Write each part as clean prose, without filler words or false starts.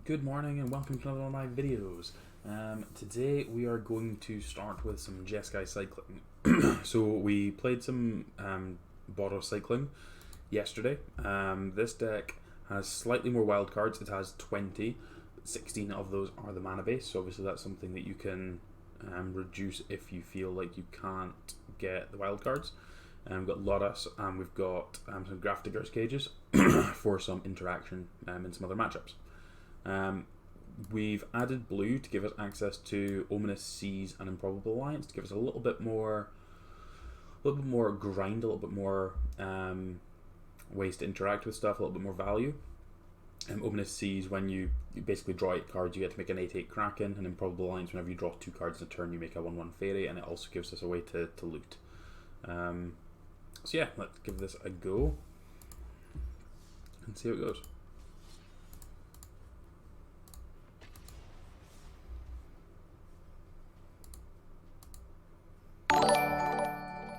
Good morning and welcome to another one of my videos. Today we are going to start with some Jeskai cycling. So we played some BO3 cycling yesterday. This deck has slightly more wild cards. It has 20. 16 of those are the mana base, so obviously that's something that you can reduce if you feel like you can't get the wild cards. We've got Lotus and we've got some Grafdigger's Cages for some interaction in some other matchups. We've added blue to give us access to Ominous Seas and Improbable Alliance to give us a little bit more grind, a little bit more ways to interact with stuff, a little bit more value. Ominous Seas, when you basically draw 8 cards, you get to make an 8/8 Kraken, and Improbable Alliance, whenever you draw 2 cards in a turn, you make a 1/1 Fairy, and it also gives us a way to loot. So yeah, let's give this a go and see how it goes.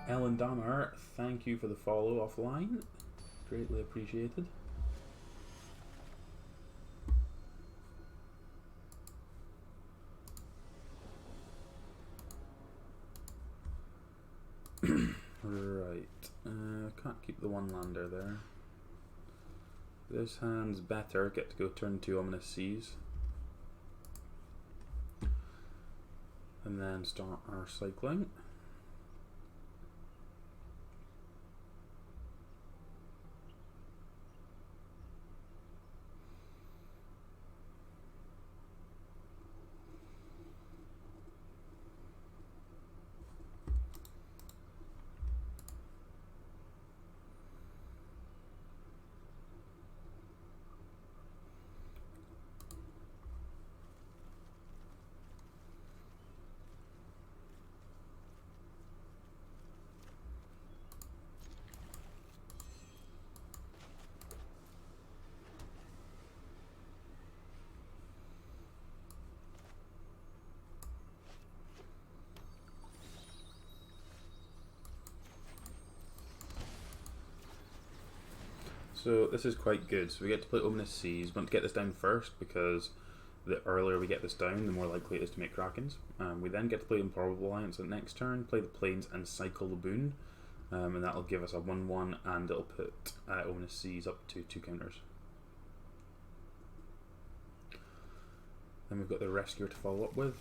Ellen Damar, thank you for the follow offline. Greatly appreciated. Right, can't keep the one lander there. This hand's better, get to go turn 2 Ominous Seas. And then start our cycling. So this is quite good. So we get to play Ominous Seas. We want to get this down first because the earlier we get this down, the more likely it is to make Krakens. We then get to play Improbable Alliance at next turn, play the Plains and cycle the Boon. And that'll give us a 1/1 and it'll put Ominous Seas up to 2 counters. Then we've got the Rescuer to follow up with.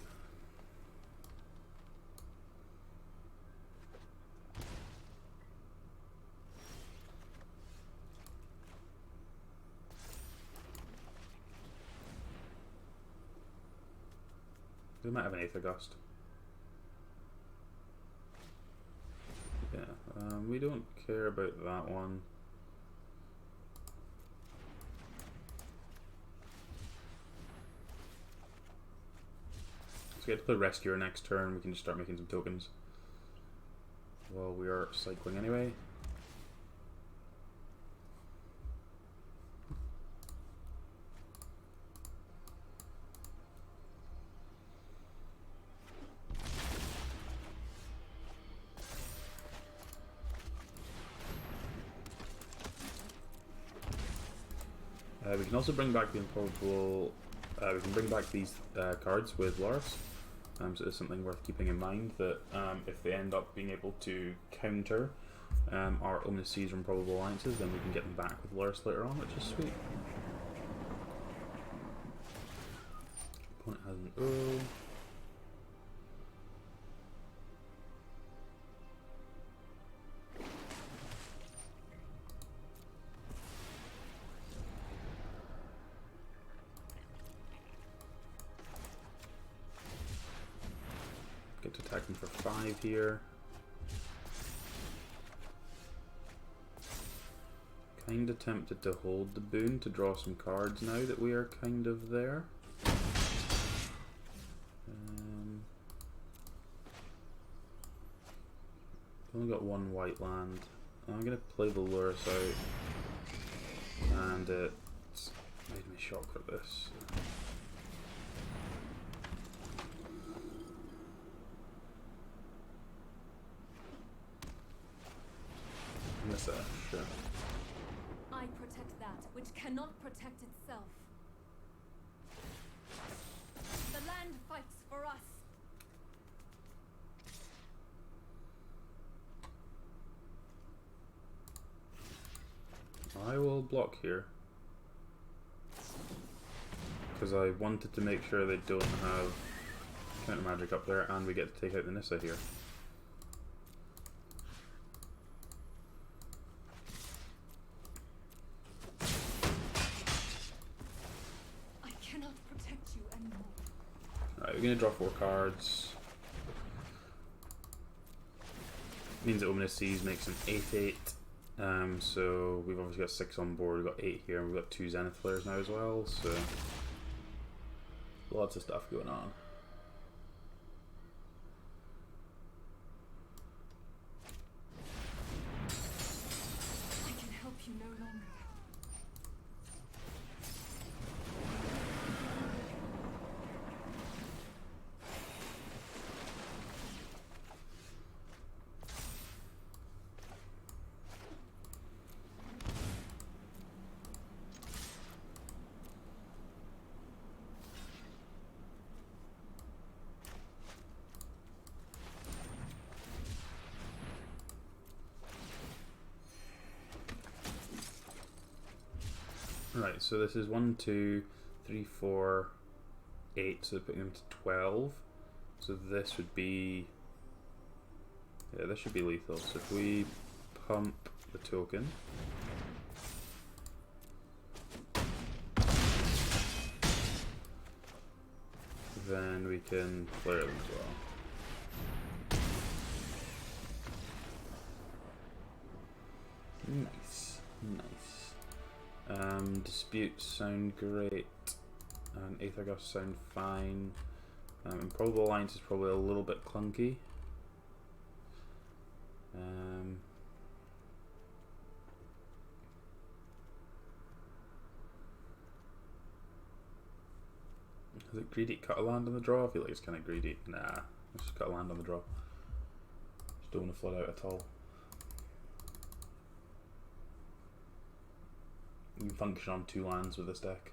We might have an Aether Gust. Yeah, we don't care about that one. So we get to play Rescuer next turn, we can just start making some tokens. Well, we are cycling anyway. We can also bring back the Improbable. We can bring back these cards with Loris. So it's something worth keeping in mind that if they end up being able to counter our Ominous Seas or Improbable Alliances, then we can get them back with Loris later on, which is sweet. Opponent has an O. Get to attack him for 5 here. Kind of tempted to hold the Boon to draw some cards now that we are kind of there. Only got 1 white land. I'm going to play the Loris out. And it's made me shock for this. Sure. I protect that which cannot protect itself. block here. Because I wanted to make sure they don't have counter magic up there, and we get to take out the Nissa here. I cannot protect you anymore. Alright, we're gonna draw 4 cards. Means that Ominous Seas makes an 8/8. So we've obviously got 6 on board, we've got 8 here, and we've got 2 Zenith Flares now as well, so lots of stuff going on. I can help you no longer. Right, so this is 1, 2, 3, 4, 8, so putting them to 12. So this would be, yeah, this should be lethal. So if we pump the token, then we can flare them as well. Nice, nice. Disputes sound great, and Aether Gusts sound fine. Improbable Alliance is probably a little bit clunky. Is it greedy? Cut a land on the draw? I feel like it's kind of greedy. Nah, let's just cut a land on the draw. Just don't want to flood out at all. You can function on 2 lands with this deck.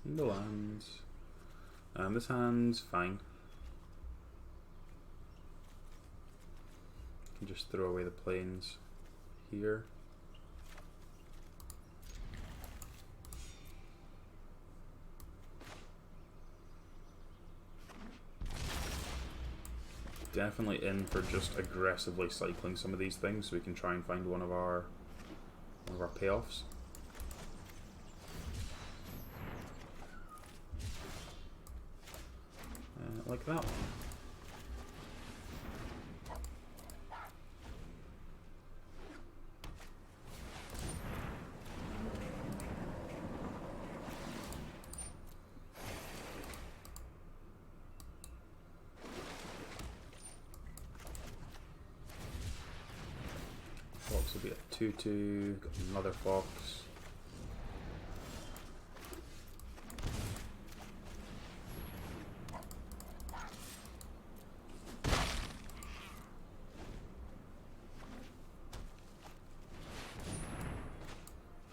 The lands. This hand's fine. You can just throw away the planes here. Definitely in for just aggressively cycling some of these things so we can try and find one of our payoffs. Like that one. Fox will be a 2/2, got another Fox.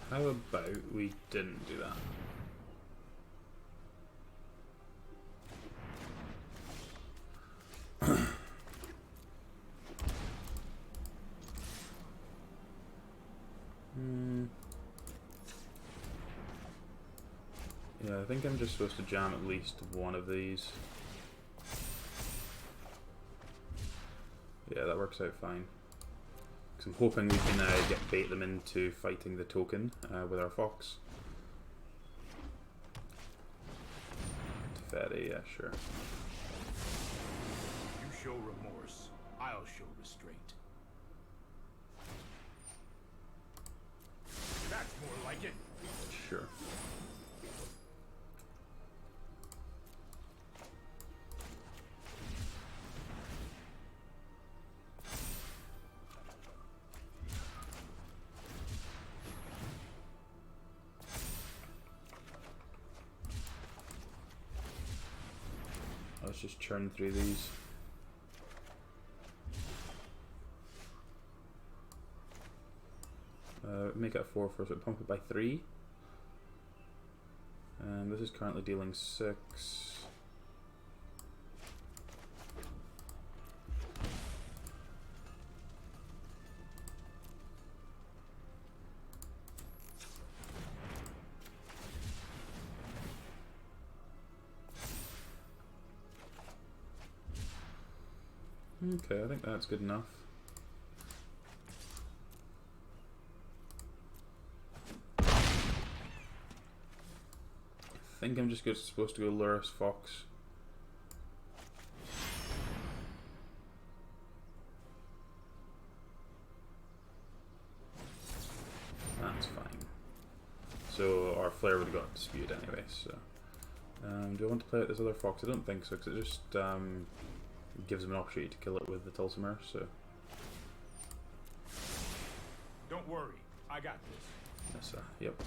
How about we didn't do that? Yeah, I think I'm just supposed to jam at least one of these. Yeah, that works out fine. Because I'm hoping we can bait them into fighting the token with our Fox. Teferi, yeah, sure. You show remorse, I'll show restraint. That's more like it. Sure. Let's just churn through these. Make it a 4 for us, pump it by 3. And this is currently dealing 6. Okay, I think that's good enough. I think I'm just supposed to go Lurus Fox. That's fine. So our Flare would have got disputed anyway, so... do I want to play out this other Fox? I don't think so, because it just gives him an opportunity to kill it with the Tulsimer, so... Don't worry, I got this. Yes, yep.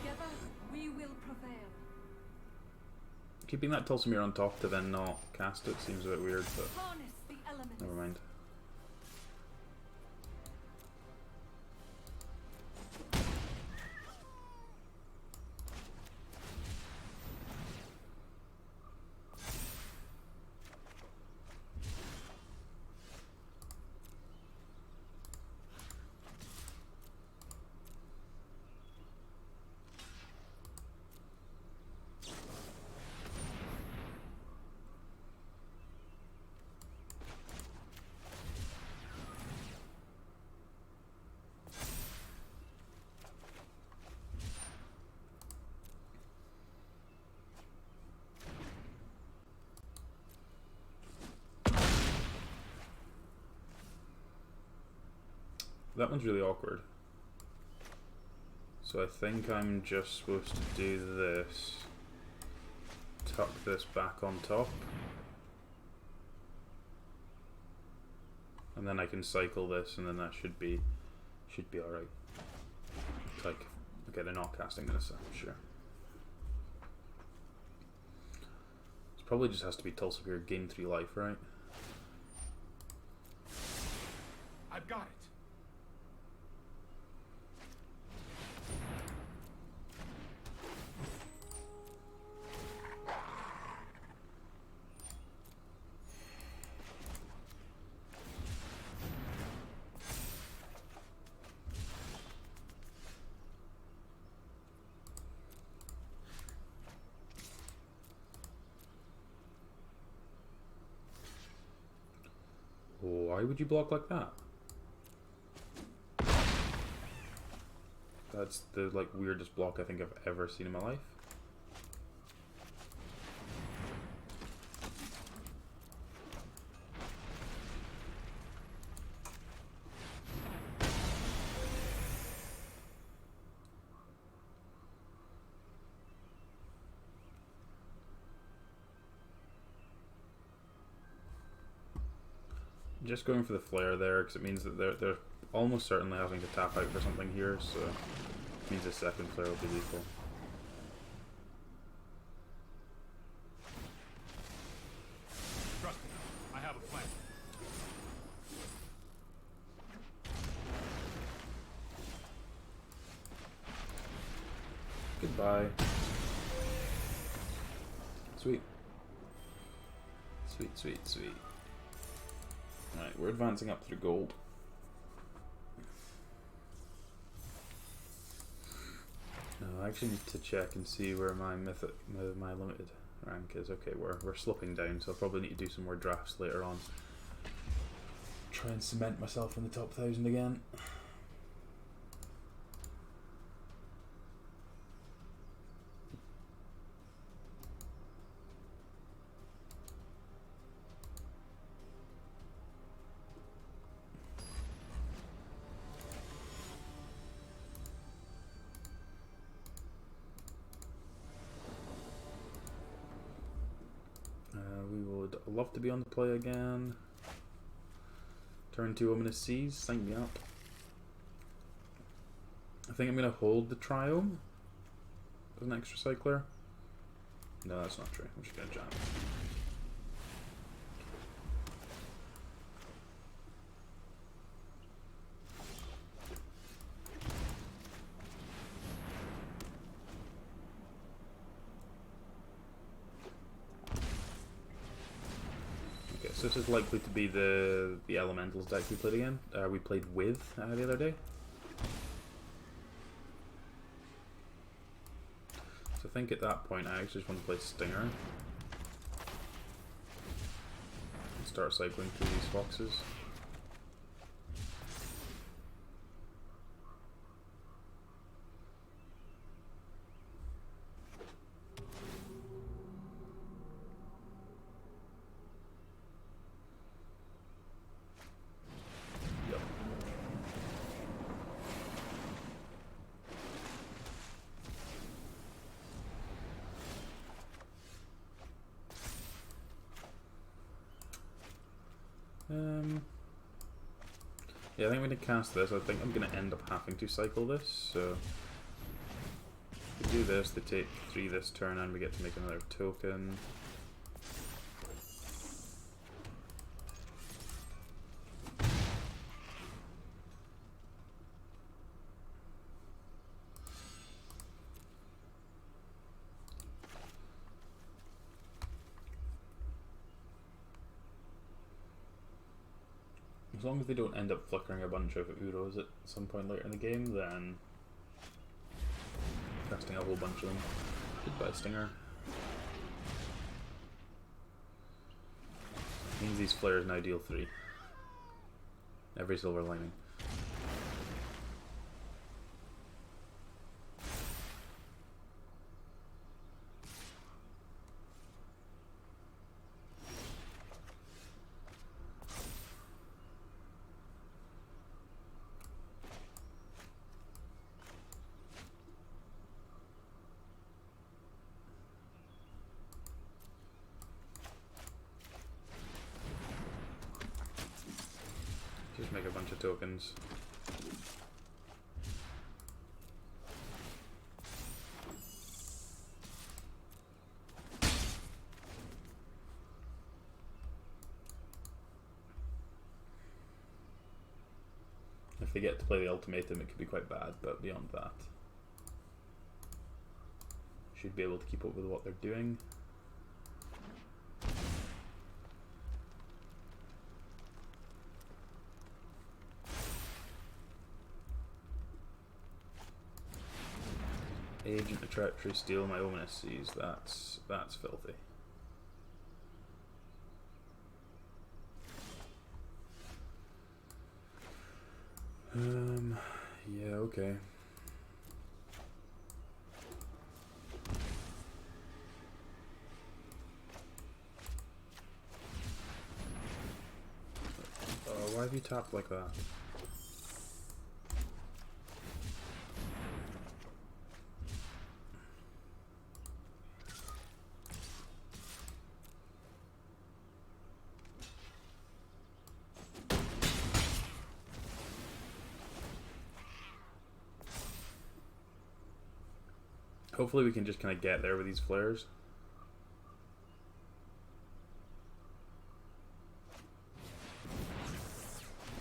Together, we will prevail. Keeping that Tulsimir on top to then not cast it seems a bit weird, but Harness the elements. never mind. That one's really awkward. So I think I'm just supposed to do this, tuck this back on top, and then I can cycle this, and then that should be alright. Like, okay, they're not casting this, I'm sure. It probably just has to be Tulsimer gain 3 life, right? I've got it. Why would you block like that? That's the like weirdest block I think I've ever seen in my life. Just going for the flare there because it means that they're almost certainly having to tap out for something here, so it means the second flare will be lethal. Trust me, I have a plan. Goodbye. Sweet. Sweet, sweet, sweet. Right, we're advancing up through gold. No, I actually need to check and see where my my limited rank is. Okay, we're slipping down, so I'll probably need to do some more drafts later on. Try and cement myself in the top 1,000 again. love to be on the play again. Turn 2 Ominous Seas, sign me up. I think I'm going to hold the Triome as an extra cycler. No, that's not true. I'm just going to jam. Okay, so this is likely to be the Elementals deck we played again. We played with the other day. I think at that point I actually just want to play Stinger and start cycling through these foxes. Yeah, I think I'm going to cast this. I think I'm going to end up having to cycle this, so we do this, they take 3 this turn and we get to make another token. As long as they don't end up flickering a bunch of Uros at some point later in the game, then casting a whole bunch of them. Goodbye, Stinger. Means these flares now deal 3. Every silver lining. Just make a bunch of tokens. If they get to play the ultimatum, it could be quite bad, but beyond that, should be able to keep up with what they're doing. Agent of Treachery, steal my Ominous Seas. That's filthy. Yeah, okay. Why have you tapped like that? Hopefully we can just kind of get there with these flares.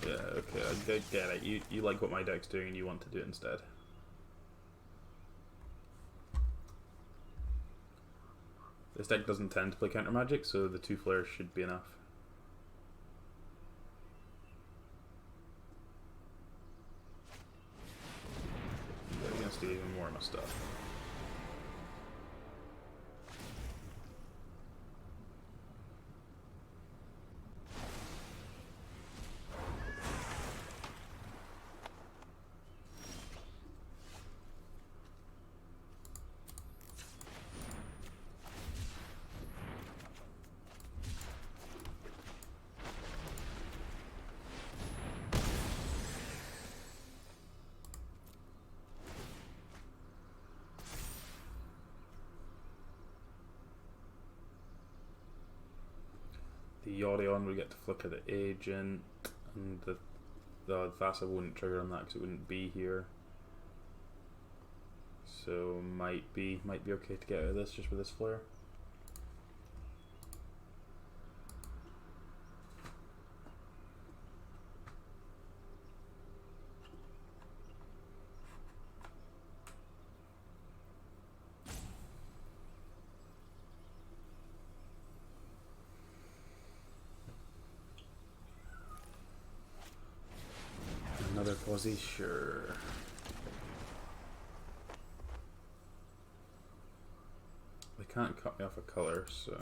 Yeah, okay, I get it. You like what my deck's doing and you want to do it instead. This deck doesn't tend to play counter magic, so the 2 flares should be enough. They're gonna steal even more of my stuff. Yorion, we get to flicker the agent, and the Vasa wouldn't trigger on that because it wouldn't be here. So might be okay to get out of this just with this flare. Another Posy, sure. They can't cut me off a colour, so.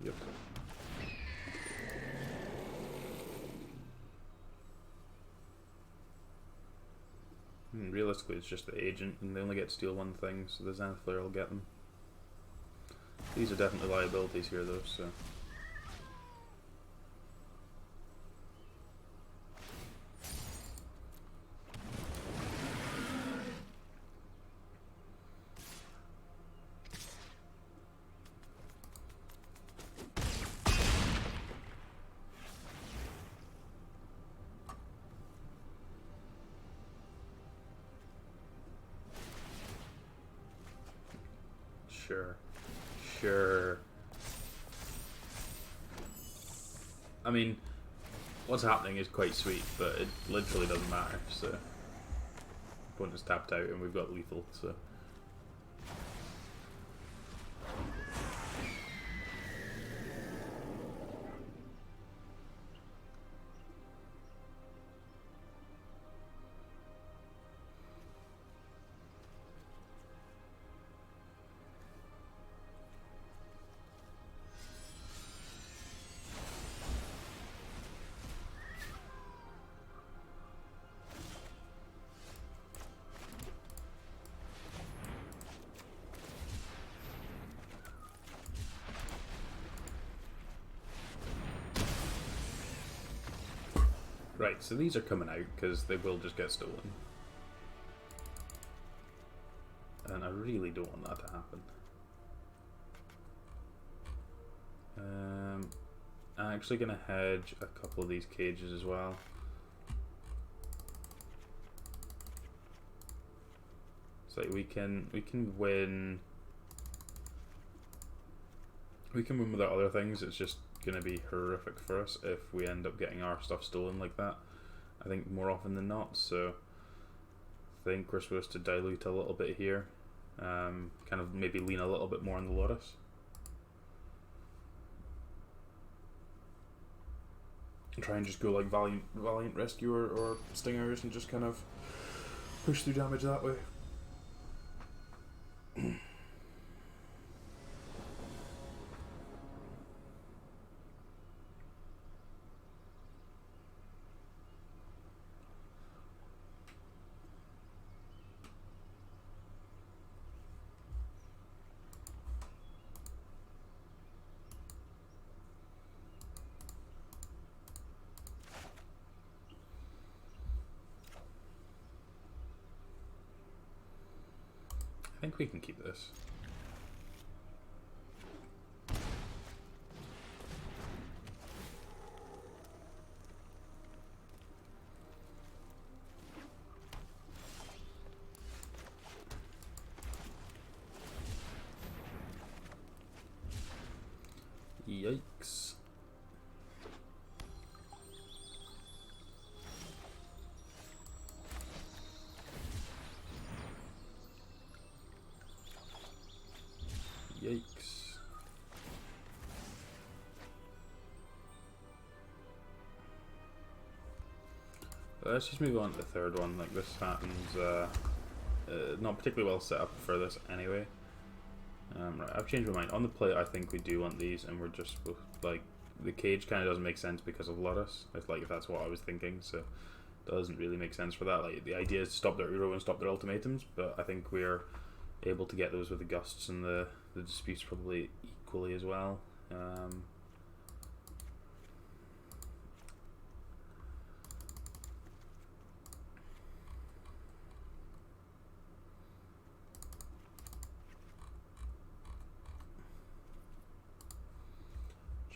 Yep. Realistically, it's just the agent, and they only get to steal one thing, so the Zenith Flare will get them. These are definitely liabilities here, though, so. Sure. I mean, what's happening is quite sweet, but it literally doesn't matter, so. Opponent is tapped out and we've got lethal, so. Right, so these are coming out because they will just get stolen. And I really don't want that to happen. I'm actually going to hedge a couple of these cages as well. It's like we can win. We can win with our other things, it's just going to be horrific for us if we end up getting our stuff stolen like that. I think more often than not, so I think we're supposed to dilute a little bit here. Kind of maybe lean a little bit more on the Lotus. And try and just go like Valiant Rescuer or Stingers and just kind of push through damage that way. I think we can keep this. Yikes. Yikes. Let's just move on to the third one. Like, this happens, not particularly well set up for this anyway. Right, I've changed my mind. On the plate, I think we do want these, and we're just, like, the cage kind of doesn't make sense because of Lotus. It's like, if that's what I was thinking, so it doesn't really make sense for that. Like, the idea is to stop their Uro and stop their ultimatums, but I think we're able to get those with the Gusts and the disputes probably equally as well.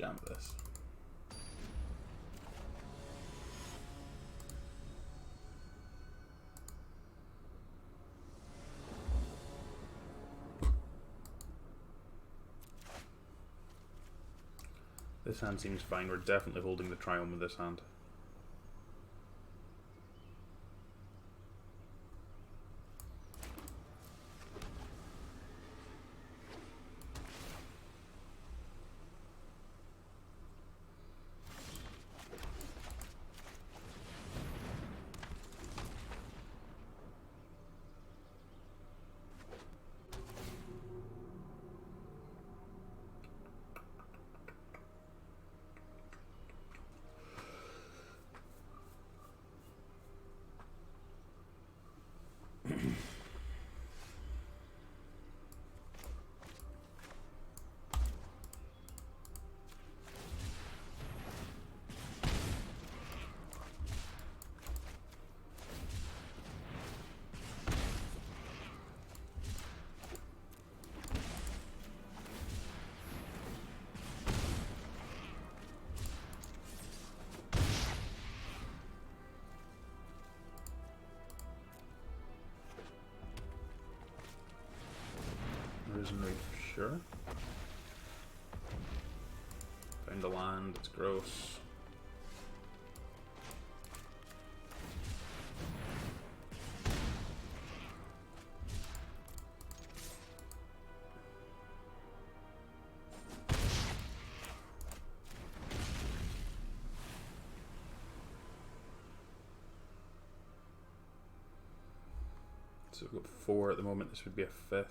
jam this. This hand seems fine. We're definitely holding the Triome with this hand. Risen Reef, sure. Found the land, it's gross. So we've got 4 at the moment, this would be a 5th.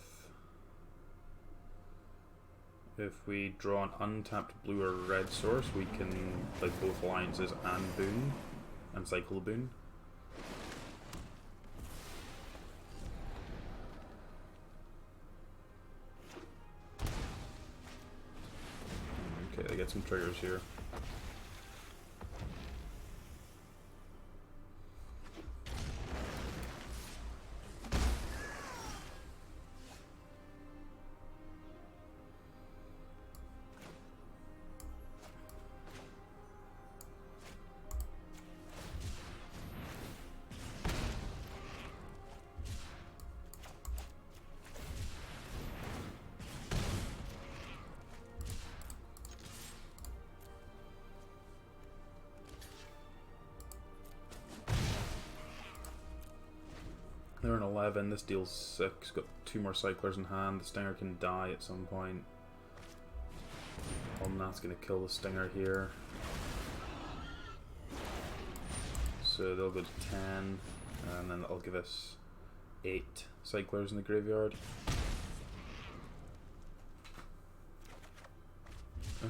If we draw an untapped blue or red source, we can play both alliances and boon, and cycle boon. Okay, they get some triggers here. They're an 11, this deals 6, got 2 more cyclers in hand, the Stinger can die at some point. That's going to kill the Stinger here. So they'll go to 10, and then that'll give us 8 cyclers in the graveyard.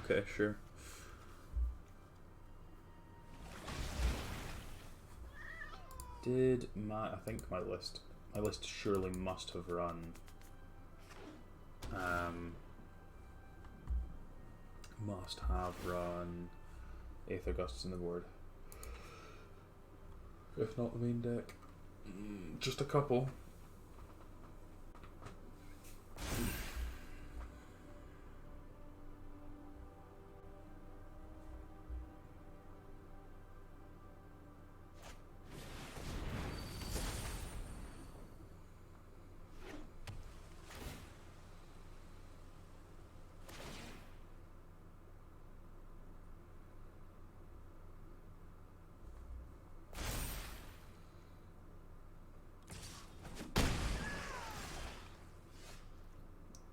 Okay, sure. I think my list surely must have run must have run 8th Augustus in the board. If not the main deck. Just a couple.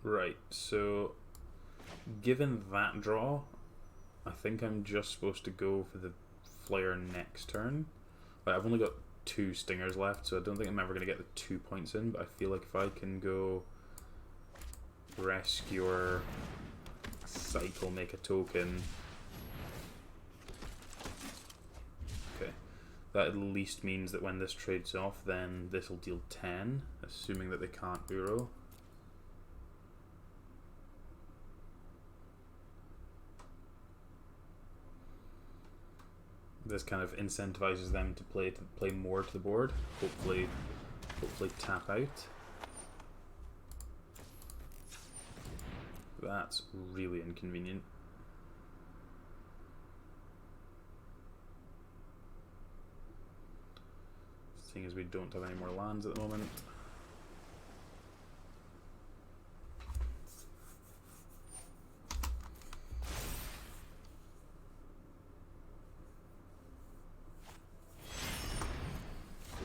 Right, so given that draw, I think I'm just supposed to go for the flare next turn. Like, I've only got 2 stingers left, so I don't think I'm ever going to get the 2 points in, but I feel like if I can go Rescuer, Cycle, make a token. Okay, that at least means that when this trades off, then this will deal 10, assuming that they can't Uro. This kind of incentivizes them to play more to the board. Hopefully tap out. That's really inconvenient. don't have any more lands at the moment.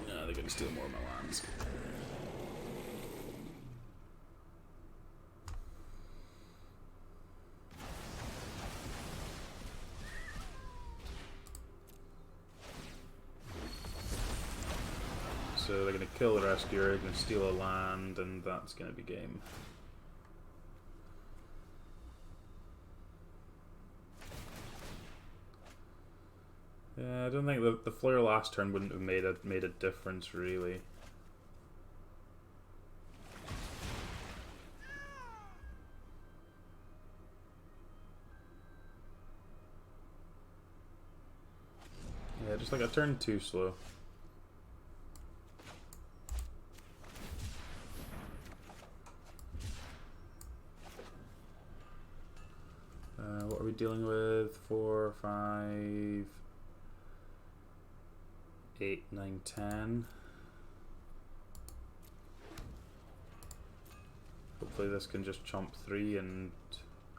No, they're going to steal more of my lands. So they're going to kill the rescuer, they're going to steal a land, and that's going to be game. Yeah, I don't think the flare last turn wouldn't have made a difference really. Yeah, just like a turn too slow. What are we dealing with? 4, 5, 8, 9, 10. Hopefully this can just chomp 3 and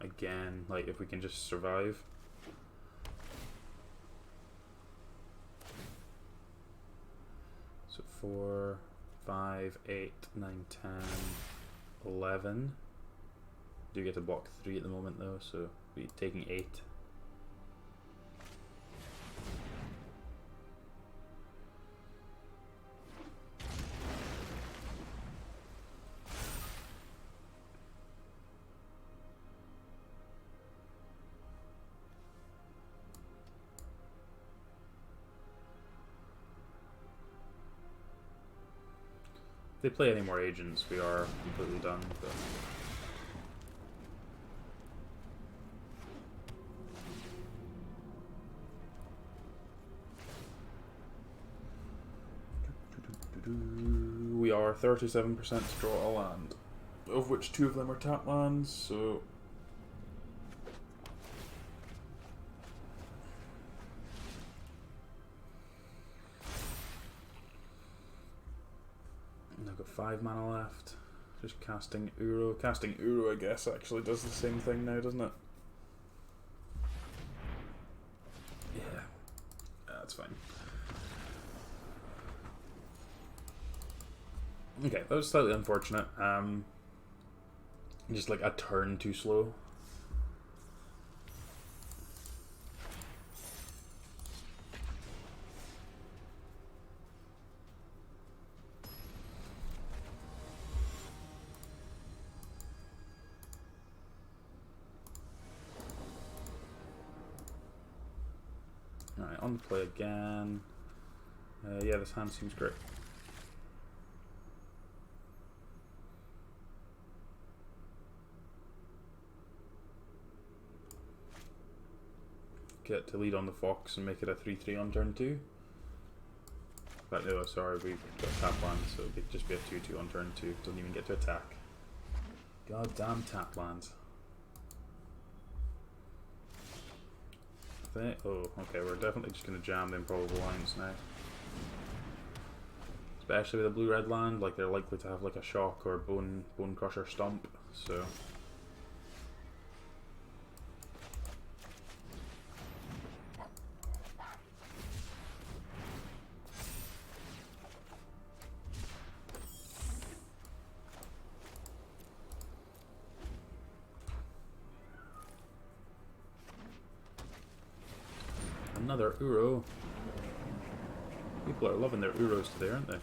again, like if we can just survive. So 4, 5, 8, 9, 10, 11. Do get to block 3 at the moment though, so we're taking 8. If they play any more agents, we are completely done. But we are 37% to draw a land, of which 2 of them are tap lands, so and I've got 5 mana left. Just casting Uro. Casting Uro, I guess, actually does the same thing now, doesn't it? Yeah, that's fine. Okay, that was slightly unfortunate. Just like a turn too slow. Alright, on the play again. Yeah, this hand seems great. Get to lead on the Fox and make it a 3-3 on turn 2. But no, sorry, we got tap land, so it'd just be a 2-2 on turn 2. Doesn't even get to attack. Goddamn tap lands. Oh, okay, we're definitely just going to jam the Improbable Alliance now. Especially with a blue-red land, like they're likely to have like a shock or bone crusher stomp, so. Another Uro. People are loving their Uros today, aren't they?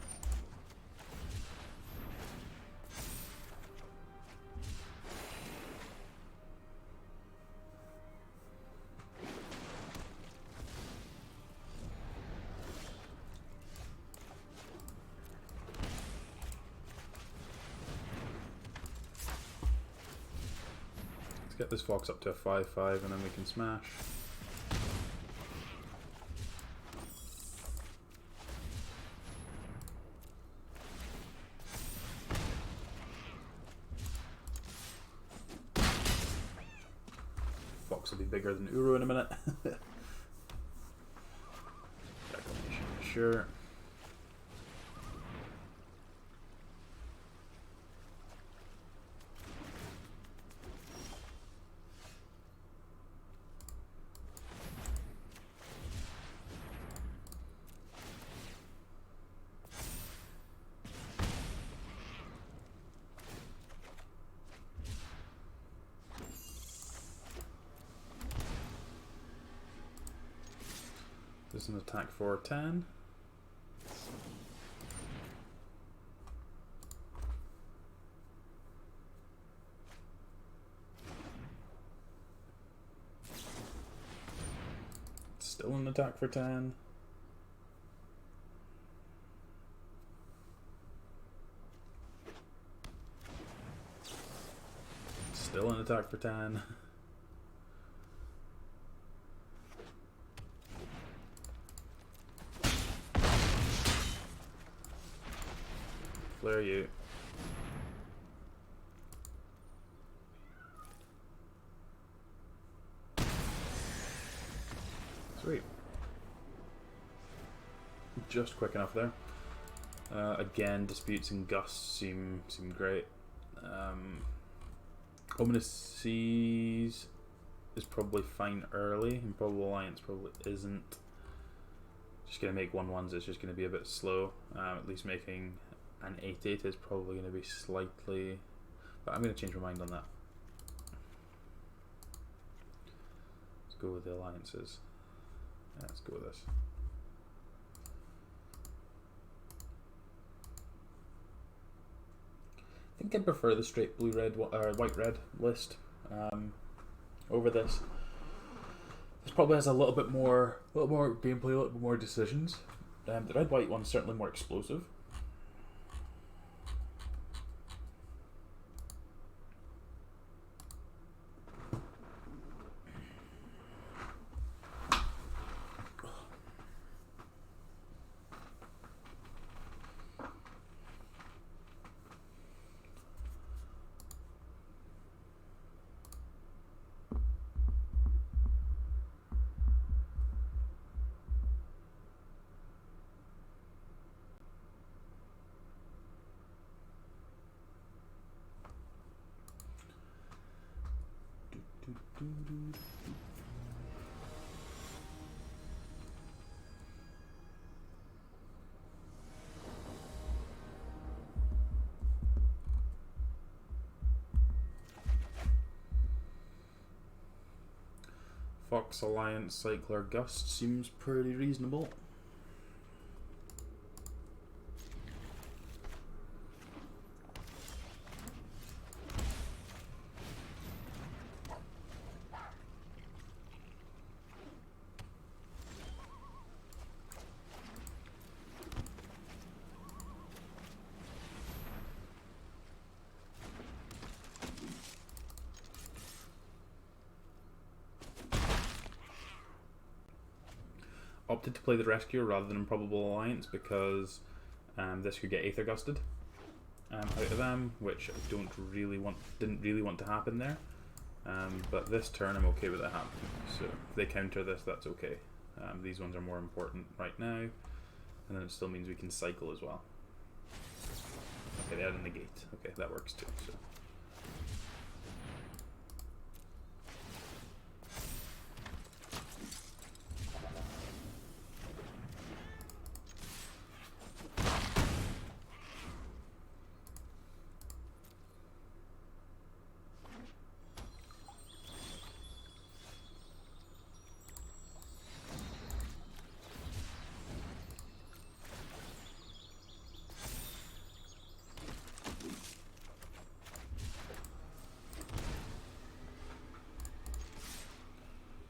Let's get this Fox up to a 5-5 and then we can smash. Fox will be bigger than Uro in a minute. Reclamation, sure. This is an attack for 10. Still an attack for 10. Still an attack for 10. Flare you. Sweet. Just quick enough there. Again, disputes and gusts seem great. Ominous Seas is probably fine early. Improbable Alliance probably isn't. Just gonna make 1/1s. It's just gonna be a bit slow. At least making an 8/8 is probably gonna be slightly. But I'm gonna change my mind on that. Let's go with the alliances. Yeah, let's go with this. I think I'd prefer the straight blue-red or white-red list over this. This probably has a little bit more gameplay, a little bit more decisions. The red-white one's certainly more explosive. Fox Alliance Cycler Gust seems pretty reasonable. Opted to play the Rescuer rather than Improbable Alliance because this could get Aether Gusted out of them, which I didn't really want to happen there. But this turn I'm okay with it happening. So if they counter this, that's okay. These ones are more important right now, and then it still means we can cycle as well. Okay, they add a negate. Okay, that works too. So.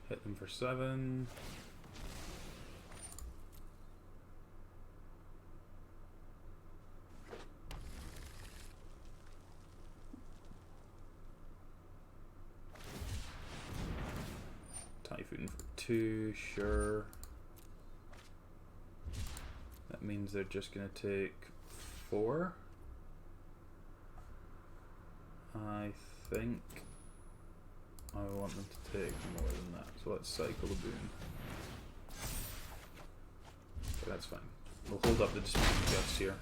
Hit them for 7. Typhoon for 2, sure. That means they're just going to take 4. I think I want them to take more than that, so let's cycle a boon. Okay, that's fine. We'll hold up the dispute gusts here.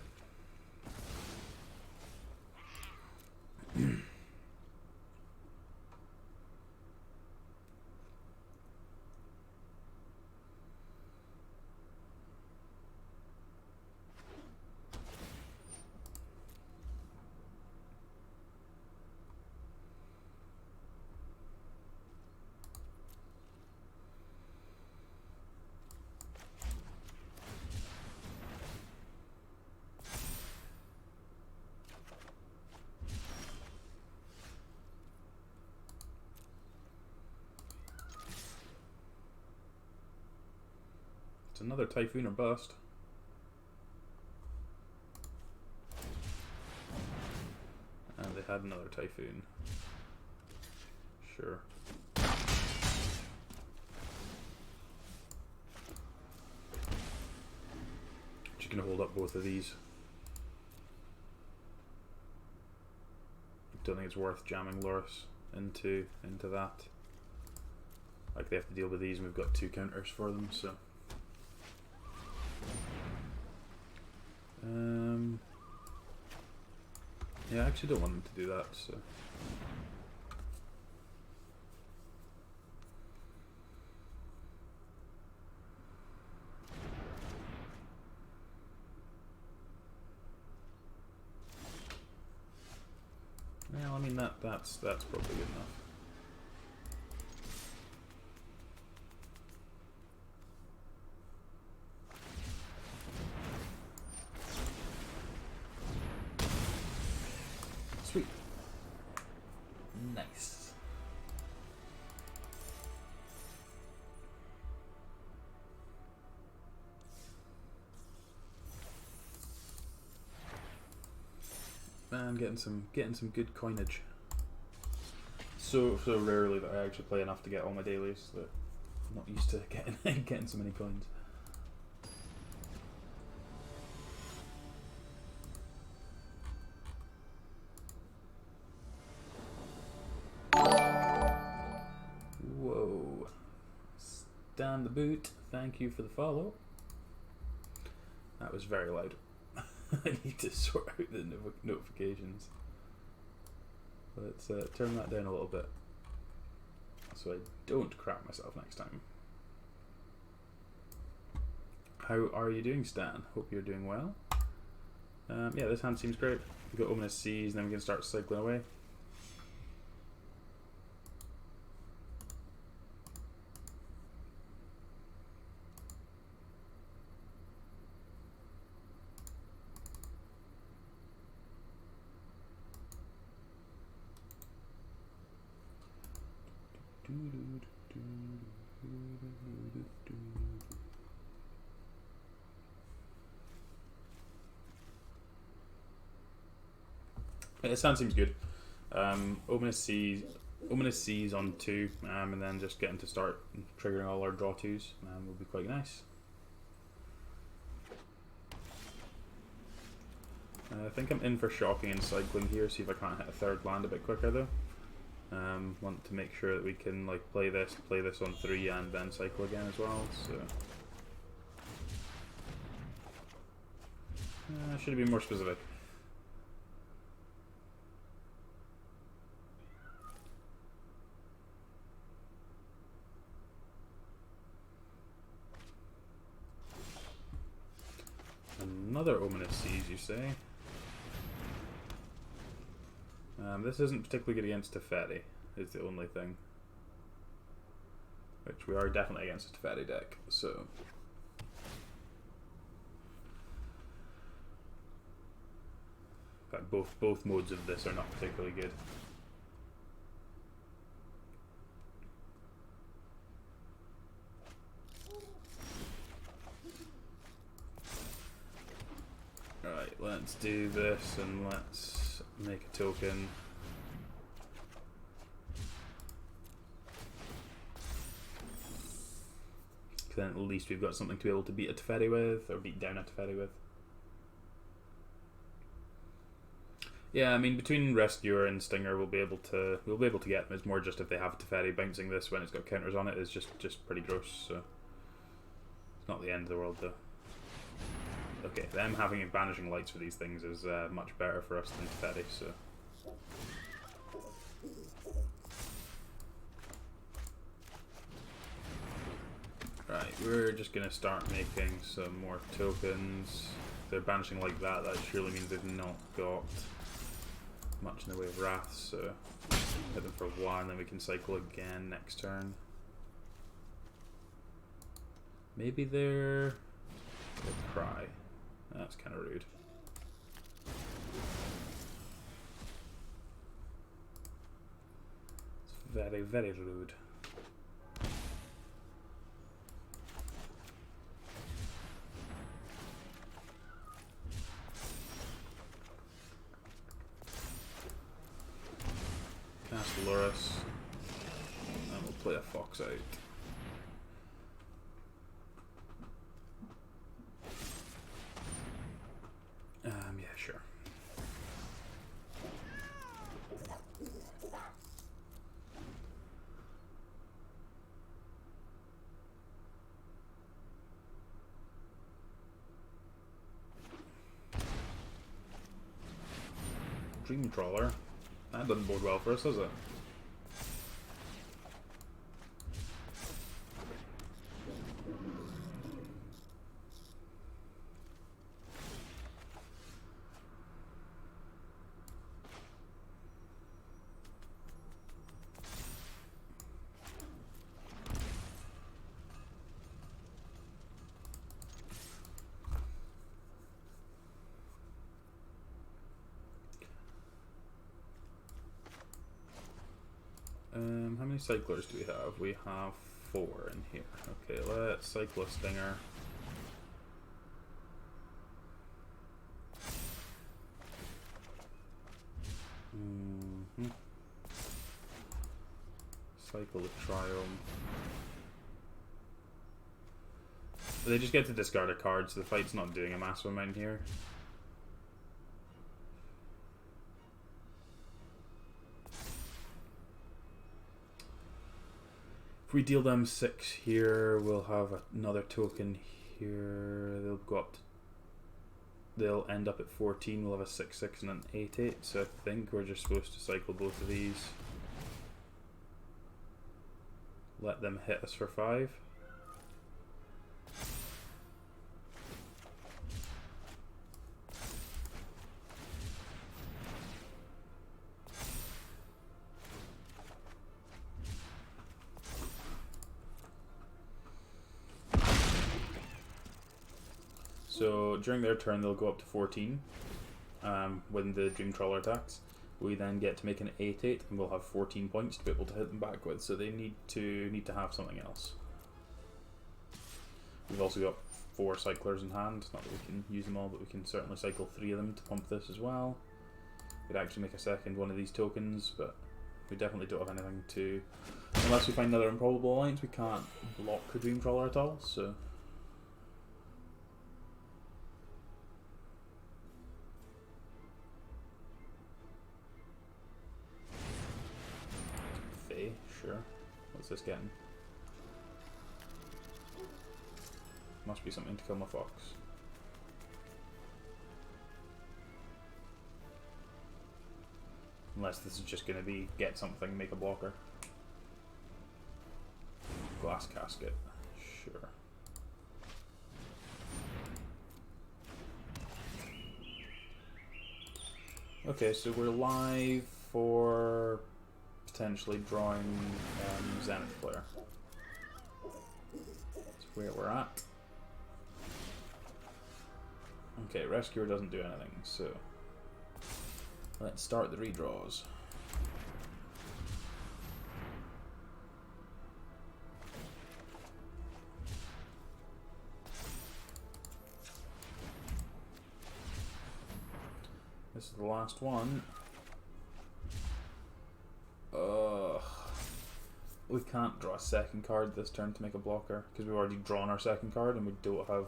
It's another Typhoon or bust. And they had another Typhoon. Sure. Just gonna hold up both of these. Don't think it's worth jamming Loris into that. Like, they have to deal with these and we've got 2 counters for them, so yeah, I actually don't want them to do that, so well, I mean that's probably good enough. Sweet. Nice. Man, getting some good coinage. So rarely that I actually play enough to get all my dailies that I'm not used to getting so many coins. Whoa. Stan the boot, thank you for the follow. That was very loud. I need to sort out the notifications. Let's turn that down a little bit so I don't crap myself next time. How are you doing, Stan? Hope you're doing well. Yeah, this hand seems great. We've got Ominous Seas, and then we can start cycling away. Yeah, this hand seems good. Ominous Seas on 2, and then just getting to start triggering all our draw 2s will be quite nice. I think I'm in for shocking and cycling here, see if I can't hit a 3rd land a bit quicker though. Want to make sure that we can like play this on 3 and then cycle again as well, so I should have been more specific. Another Ominous Seas, you say? This isn't particularly good against Teferi, is the only thing. Which we are definitely against a Teferi deck, so. In fact, both modes of this are not particularly good. Alright, let's do this and let's make a token. Then at least we've got something to be able to beat a Teferi with, or beat down a Teferi with. Yeah, I mean between Rescuer and Stinger we'll be able to get them. It's more just if they have a Teferi, bouncing this when it's got counters on it is just pretty gross, so it's not the end of the world though. Okay, them having Banishing Lights for these things is much better for us than Teferi, so. Right, we're just going to start making some more tokens. If they're banishing like that, that surely means they've not got much in the way of Wrath, so hit them for 1, then we can cycle again next turn. Maybe they'll cry. That's kind of rude. It's very, very rude. Cast Lurus. And we'll play a Fox out. Yeah, sure. Dream Trawler. That doesn't bode well for us, does it? How many cyclers do we have? We have 4 in here. Okay, let's cycle a Stinger. Cycle the Triumph. They just get to discard a card, so the fight's not doing a massive amount here. If we deal them 6 here, we'll have another token here. They'll go up to, they'll end up at 14. We'll have a 6/6 and an 8/8. So I think we're just supposed to cycle both of these. Let them hit us for 5. So during their turn, they'll go up to 14 when the Dream Trawler attacks. We then get to make an 8/8, and we'll have 14 points to be able to hit them back with. So they need to have something else. We've also got 4 cyclers in hand. Not that we can use them all, but we can certainly cycle 3 of them to pump this as well. We'd actually make a second one of these tokens, but we definitely don't have anything to. Unless we find another improbable alliance, we can't block the Dream Trawler at all. So. Sure. What's this getting? Must be something to kill my fox. Unless this is just going to be get something, make a blocker. Glass casket. Sure. Okay, so we're live for potentially drawing Zenith Flare. That's where we're at. Okay, Rescuer doesn't do anything, so let's start the redraws. This is the last one. We can't draw a second card this turn to make a blocker because we've already drawn our second card and we don't have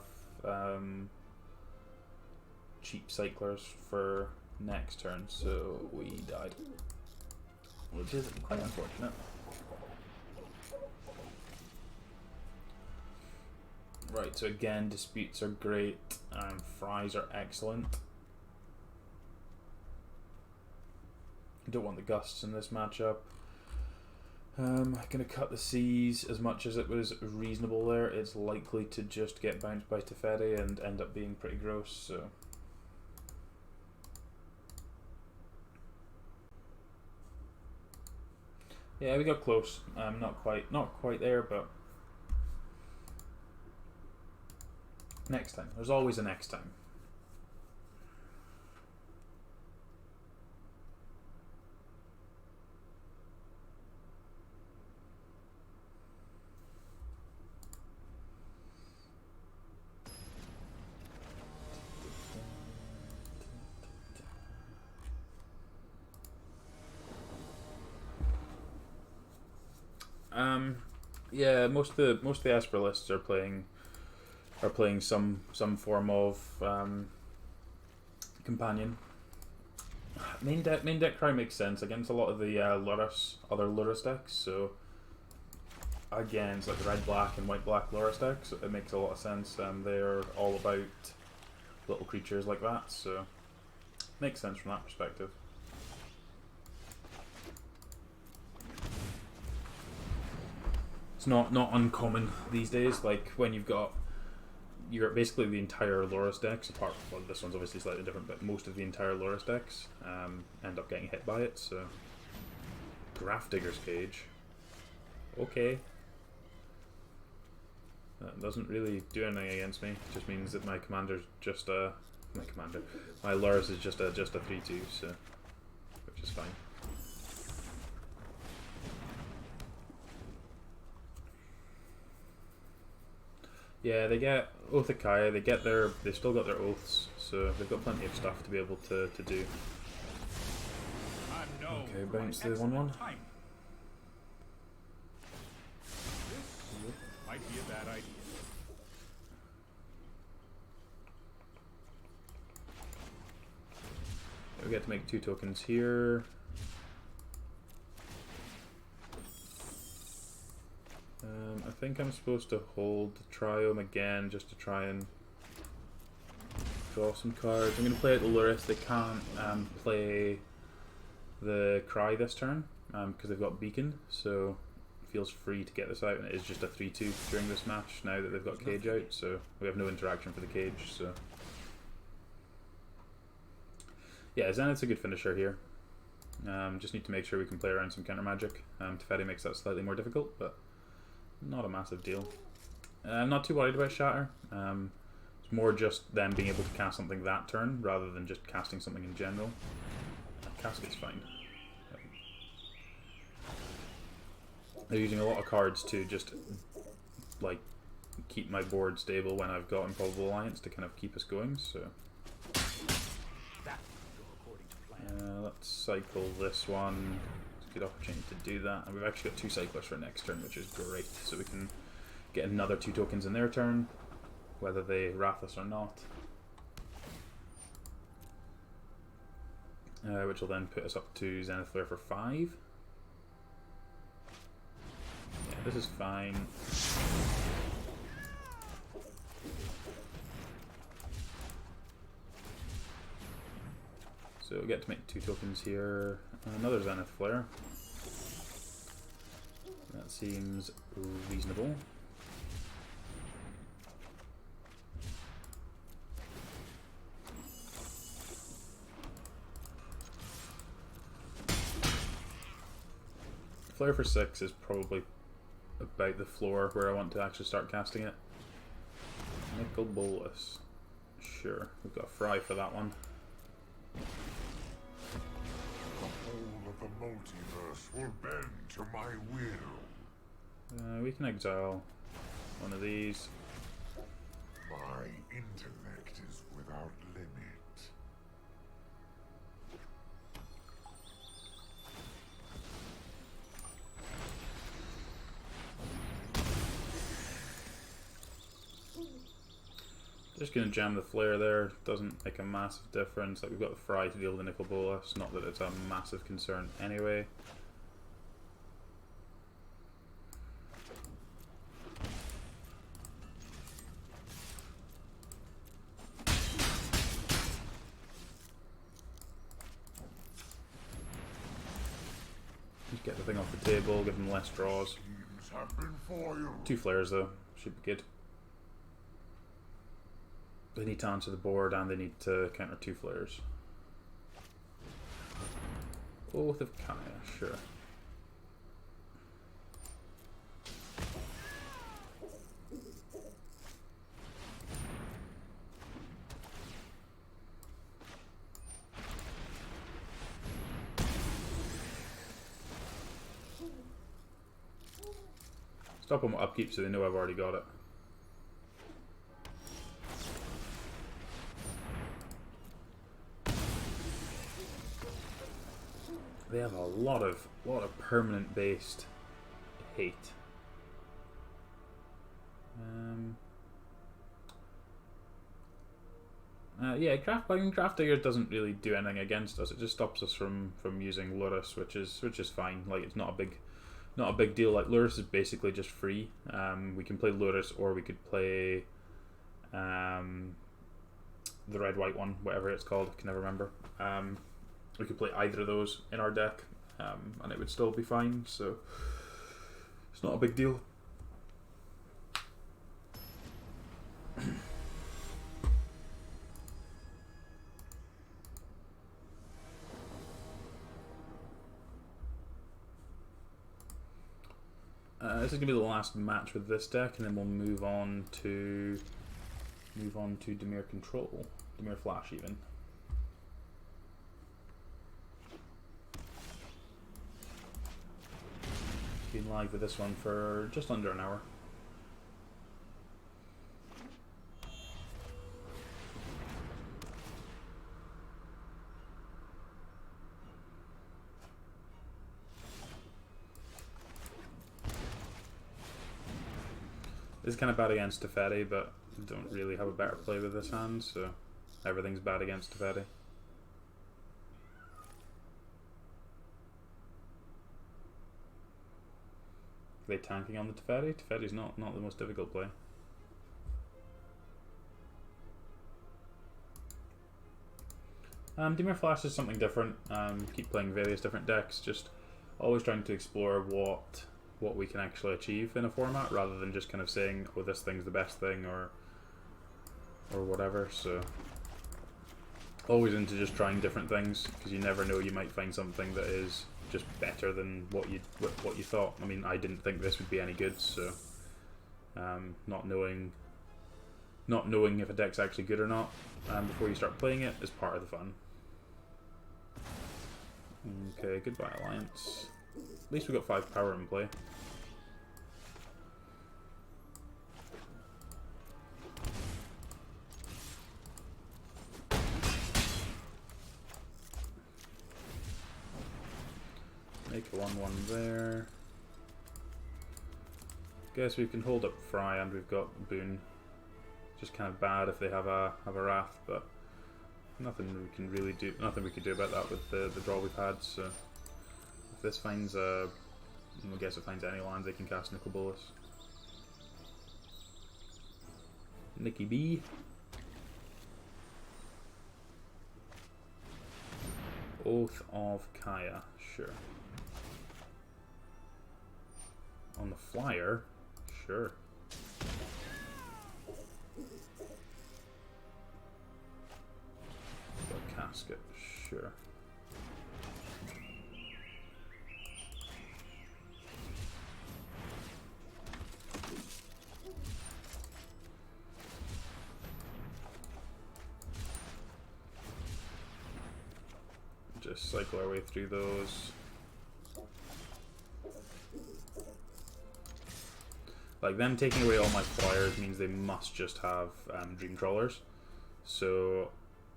cheap cyclers for next turn, so we died, which is quite unfortunate. Right, so again, disputes are great and fries are excellent. Don't want the gusts in this matchup. Gonna cut the seas as much as it was reasonable there. It's likely to just get bounced by Teferi and end up being pretty gross, so. Yeah, we got close. Not quite there, but next time. There's always a next time. Yeah, most of the Esper lists are playing some form of companion. Main deck cry makes sense against a lot of the other Lurrus decks. So against like the red black and white black Lurrus decks, it makes a lot of sense. They're all about little creatures like that, so makes sense from that perspective. It's not uncommon these days. Like when you've got basically the entire Lurrus decks, apart from this one's obviously slightly different, but most of the entire Lurrus decks end up getting hit by it. So, Grafdigger's Cage. Okay. That doesn't really do anything against me. It just means that my commander's just my Lurrus is just a 3/2, so which is fine. Yeah, they get Oathakaya, they've still got their oaths, so they've got plenty of stuff to be able to do. Okay, bounce the 1/1. This might be a bad idea. We get to make 2 tokens here. I think I'm supposed to hold the Triome again just to try and draw some cards. I'm going to play out the Lurrus. They can't play the Cry this turn because they've got Beacon, so it feels free to get this out, and it is just a 3/2 during this match now that they've got Cage out, so we have no interaction for the Cage. So yeah, Zenith's a good finisher here. Just need to make sure we can play around some counter magic. Teferi makes that slightly more difficult, but not a massive deal. I'm not too worried about Shatter. It's more just them being able to cast something that turn rather than just casting something in general. Casket's fine. They're using a lot of cards to just like keep my board stable when I've got Improbable Alliance to kind of keep us going. So let's cycle this one. It's a good opportunity to do that, and we've actually got 2 cyclers for next turn, which is great. So we can get another 2 tokens in their turn, whether they wrath us or not. Which will then put us up to Zenith Flare for 5. Yeah, this is fine. So we get to make 2 tokens here. Another Zenith Flare. That seems reasonable. Flare for 6 is probably about the floor where I want to actually start casting it. Nicol Bolas. Sure, we've got Fry for that one. The whole of the multiverse will bend to my will. We can exile one of these. My intellect is without limit. Just gonna jam the Flare there. Doesn't make a massive difference. Like, we've got the Fry to deal with the Nicol Bolas. Not that it's a massive concern anyway. Just get the thing off the table, give them less draws. Schemes have been foiled. 2 Flares though, should be good. They need to answer the board and they need to counter 2 Flares. Oath of Kaya, sure. Stop them upkeep so they know I've already got it. They have a lot of permanent based hate. Yeah, Craft Digger doesn't really do anything against us. It just stops us from using Lurrus, which is fine. Like, it's not a big deal. Like, Lurrus is basically just free. We can play Lurrus, or we could play the red white one, whatever it's called. I can never remember. We could play either of those in our deck, and it would still be fine. So it's not a big deal. This is gonna be the last match with this deck, and then we'll move on to Dimir Control, Dimir Flash even. Been live with this one for just under an hour. This is kind of bad against Teferi, but don't really have a better play with this hand, so everything's bad against Teferi. Are they tanking on the Teferi? Teferi's not the most difficult play. Dimir Flash is something different. Keep playing various different decks, just always trying to explore what we can actually achieve in a format, rather than just kind of saying, oh, this thing's the best thing, or whatever. So always into just trying different things, because you never know, you might find something that is just better than what you thought. I mean, I didn't think this would be any good, so not knowing if a deck's actually good or not before you start playing it is part of the fun. Okay, goodbye Alliance. At least we got 5 power in play. Make a 1/1 there. Guess we can hold up Fry, and we've got Boon. Just kind of bad if they have a Wrath, but nothing we can really do. Nothing we could do about that with the draw we've had. So if this finds I guess it finds any land, they can cast Nicol Bolas. Nicky B. Oath of Kaya, sure. On the flyer, sure. Casket, sure. Just cycle our way through those. Like, them taking away all my flyers means they must just have Dream Trawlers. So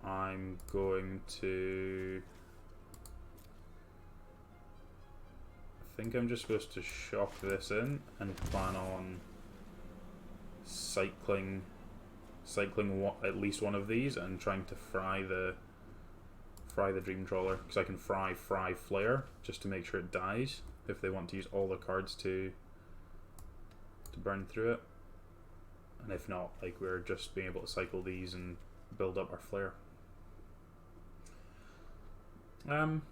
I'm going to... I think I'm just supposed to shock this in and plan on cycling at least one of these and trying to fry the Dream Trawler, because I can fry Flare just to make sure it dies if they want to use all the cards to burn through it. And if not, like, we're just being able to cycle these and build up our Flare.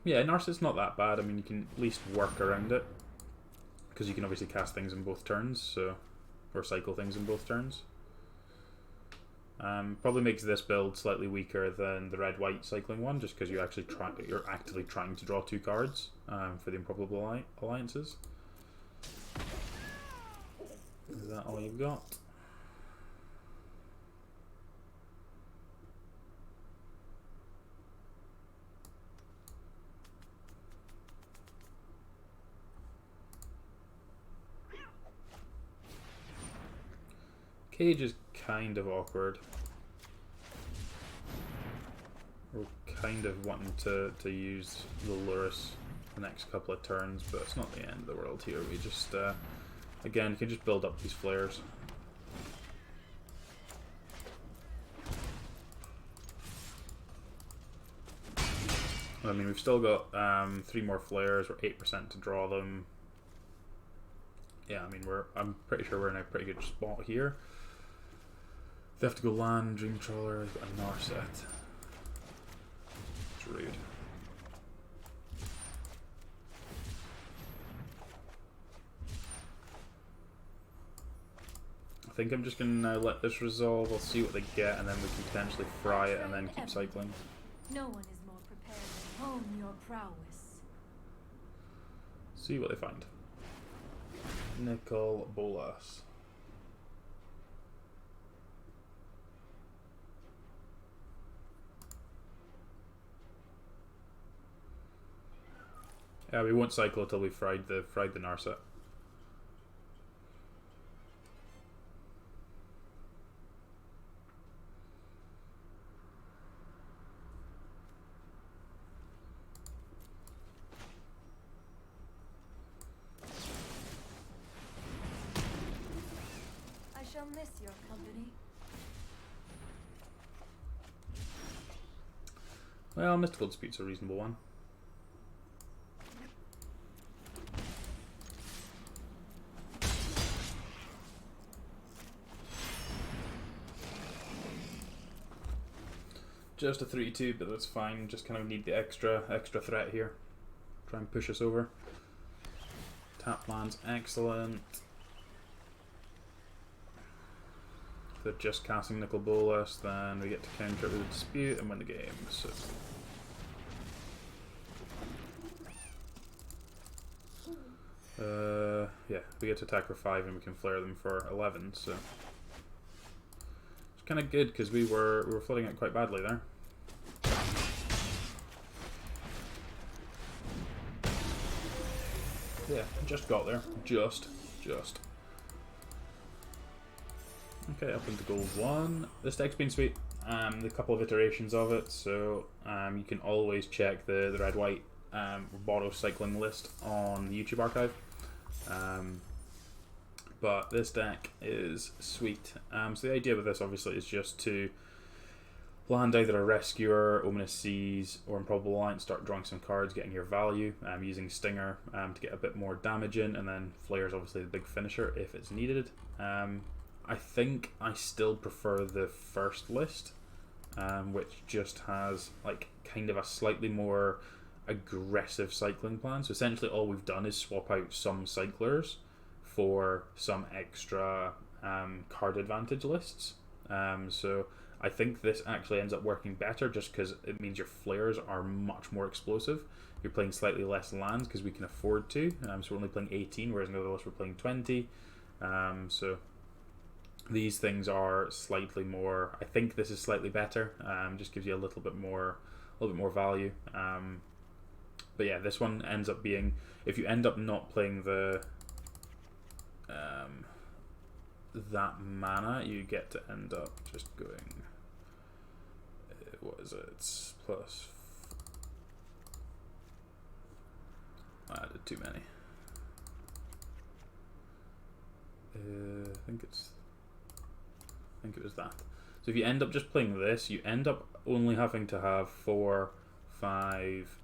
Yeah, Narcissus not that bad. I mean, you can at least work around it, because you can obviously cast things in both turns, so, or cycle things in both turns. Probably makes this build slightly weaker than the red-white cycling one, just because you're actively trying to draw 2 cards for the improbable alliances. Is that all you've got? Cage is kind of awkward. We're kind of wanting to use the Lurrus the next couple of turns, but it's not the end of the world here. We just, again, can just build up these flares. I mean, we've still got 3 more flares. We're 8% to draw them. Yeah, I mean, I'm pretty sure we're in a pretty good spot here. They have to go land, Dream Trawler, they've got a Narset. It's rude. I think I'm just going to let this resolve. I'll see what they get, and then we can potentially fry it and then keep cycling. No one is more prepared to hone your prowess. See what they find. Nickel Bolas. Yeah, we won't cycle until we fried the Narset. I shall miss your company. Well, Mystical Dispute's a reasonable one. Just a 3-2, but that's fine. Just kind of need the extra threat here. Try and push us over. Tap lands, excellent. If they're just casting Nicol Bolas, then we get to counter it with a dispute and win the game. So. Yeah, we get to attack for 5 and we can flare them for 11. So it's kind of good because we were flooding it quite badly there. Yeah, just got there. Just. Okay, up into gold 1. This deck's been sweet. The couple of iterations of it, so you can always check the red-white Boros cycling list on the YouTube archive. But this deck is sweet. So the idea with this obviously is just to land either a Rescuer, Ominous Seas, or Improbable Alliance, start drawing some cards, getting your value, using Stinger to get a bit more damage in, and then Flare's obviously the big finisher if it's needed. I think I still prefer the first list, which just has like kind of a slightly more aggressive cycling plan. So essentially all we've done is swap out some cyclers for some extra card advantage lists. So I think this actually ends up working better just because it means your flares are much more explosive. You're playing slightly less lands because we can afford to. So we're only playing 18, whereas in the other list we're playing 20. So these things are slightly more. I think this is slightly better. Just gives you a little bit more value. But yeah, this one ends up being, if you end up not playing the that mana, you get to end up just going. What is it? It's plus. I added too many. I think it was that. So if you end up just playing this, you end up only having to have 4, 5,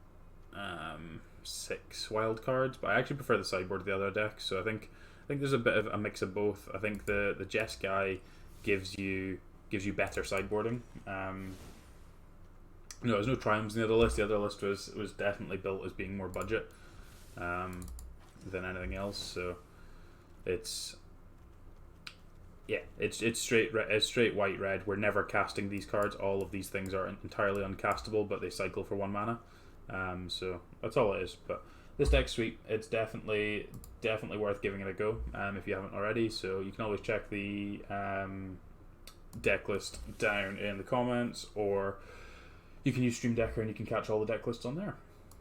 6 wild cards. But I actually prefer the sideboard to the other decks. So I think there's a bit of a mix of both. I think the Jeskai gives you better sideboarding. No, there's no triumphs in the other list. The other list was definitely built as being more budget than anything else. So it's straight white red. We're never casting these cards. All of these things are entirely uncastable, but they cycle for 1 mana. So that's all it is. But this deck's sweet. It's definitely worth giving it a go if you haven't already. So you can always check the deck list down in the comments, or you can use Streamdecker and you can catch all the deck lists on there.